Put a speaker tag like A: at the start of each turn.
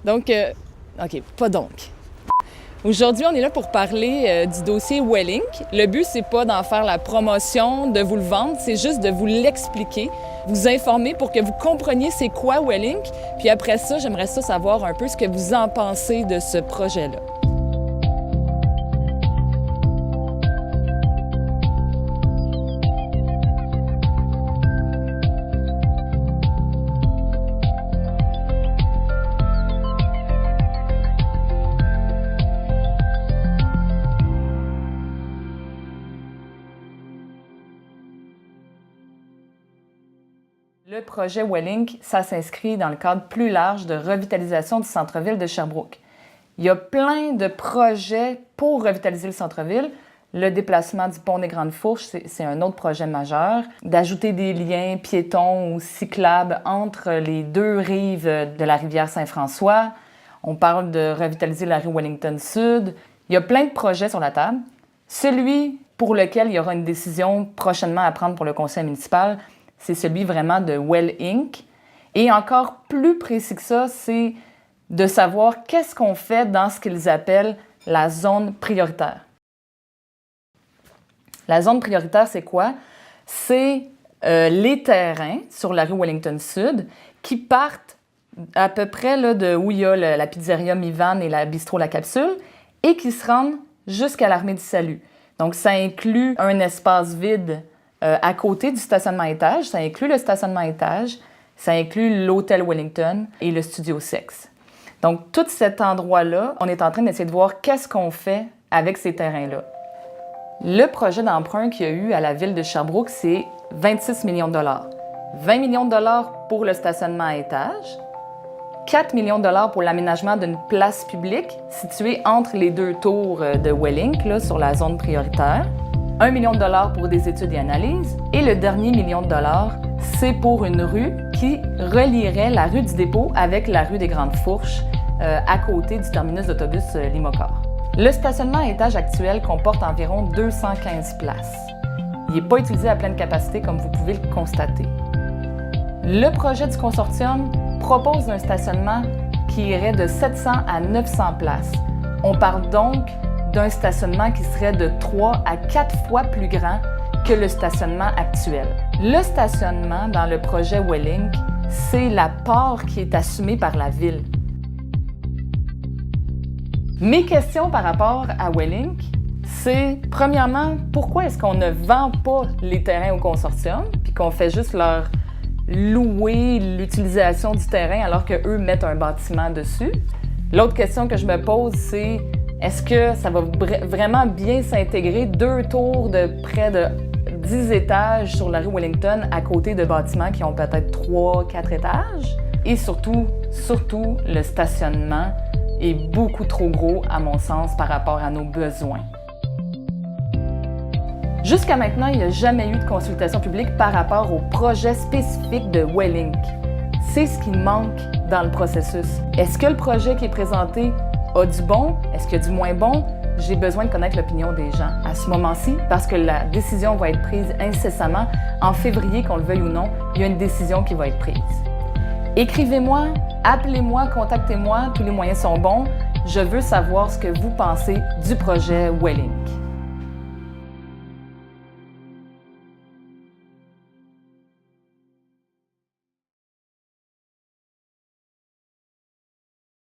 A: Donc, OK, pas donc. Aujourd'hui, on est là pour parler du dossier Wellink. Le but, c'est pas d'en faire la promotion, de vous le vendre, c'est juste de vous l'expliquer, vous informer pour que vous compreniez c'est quoi Wellink. Puis après ça, j'aimerais ça savoir un peu ce que vous en pensez de ce projet-là. Le projet Wellink, ça s'inscrit dans le cadre plus large de revitalisation du centre-ville de Sherbrooke. Il y a plein de projets pour revitaliser le centre-ville. Le déplacement du pont des Grandes Fourches, c'est un autre projet majeur. D'ajouter des liens piétons ou cyclables entre les deux rives de la rivière Saint-François. On parle de revitaliser la rue Wellington Sud. Il y a plein de projets sur la table. Celui pour lequel il y aura une décision prochainement à prendre pour le conseil municipal, c'est celui vraiment de Wellink. Et encore plus précis que ça, c'est de savoir qu'est-ce qu'on fait dans ce qu'ils appellent la zone prioritaire. La zone prioritaire, c'est quoi? C'est les terrains sur la rue Wellington Sud qui partent à peu près là, de où il y a la pizzeria Mivan et la bistrot La Capsule et qui se rendent jusqu'à l'Armée du Salut. Donc, ça inclut un espace vide à côté du stationnement à étage, ça inclut le stationnement à étage, ça inclut l'hôtel Wellington et le studio Sexe. Donc, tout cet endroit-là, on est en train d'essayer de voir qu'est-ce qu'on fait avec ces terrains-là. Le projet d'emprunt qu'il y a eu à la ville de Sherbrooke, c'est 26 millions de dollars. 20 millions de dollars pour le stationnement à étage, 4 millions de dollars pour l'aménagement d'une place publique située entre les deux tours de Wellink, là, sur la zone prioritaire. 1 million de dollars pour des études et analyses. Et le dernier million de dollars, c'est pour une rue qui relierait la rue du Dépôt avec la rue des Grandes Fourches à côté du terminus d'autobus Limocor. Le stationnement à étage actuel comporte environ 215 places. Il n'est pas utilisé à pleine capacité comme vous pouvez le constater. Le projet du consortium propose un stationnement qui irait de 700 à 900 places. On parle donc d'un stationnement qui serait de 3 à 4 fois plus grand que le stationnement actuel. Le stationnement dans le projet Wellink, c'est la part qui est assumée par la ville. Mes questions par rapport à Wellink, c'est premièrement, pourquoi est-ce qu'on ne vend pas les terrains au consortium puis qu'on fait juste leur louer l'utilisation du terrain alors qu'eux mettent un bâtiment dessus? L'autre question que je me pose, c'est est-ce que ça va vraiment bien s'intégrer 2 tours de près de 10 étages sur la rue Wellington à côté de bâtiments qui ont peut-être 3-4 étages? Et surtout, le stationnement est beaucoup trop gros, à mon sens, par rapport à nos besoins. Jusqu'à maintenant, il n'y a jamais eu de consultation publique par rapport au projet spécifique de Wellink. C'est ce qui manque dans le processus. Est-ce que le projet qui est présenté a du bon? Est-ce qu'il y a du moins bon? J'ai besoin de connaître l'opinion des gens à ce moment-ci parce que la décision va être prise incessamment. En février, qu'on le veuille ou non, il y a une décision qui va être prise. Écrivez-moi, appelez-moi, contactez-moi, tous les moyens sont bons. Je veux savoir ce que vous pensez du projet Wellink.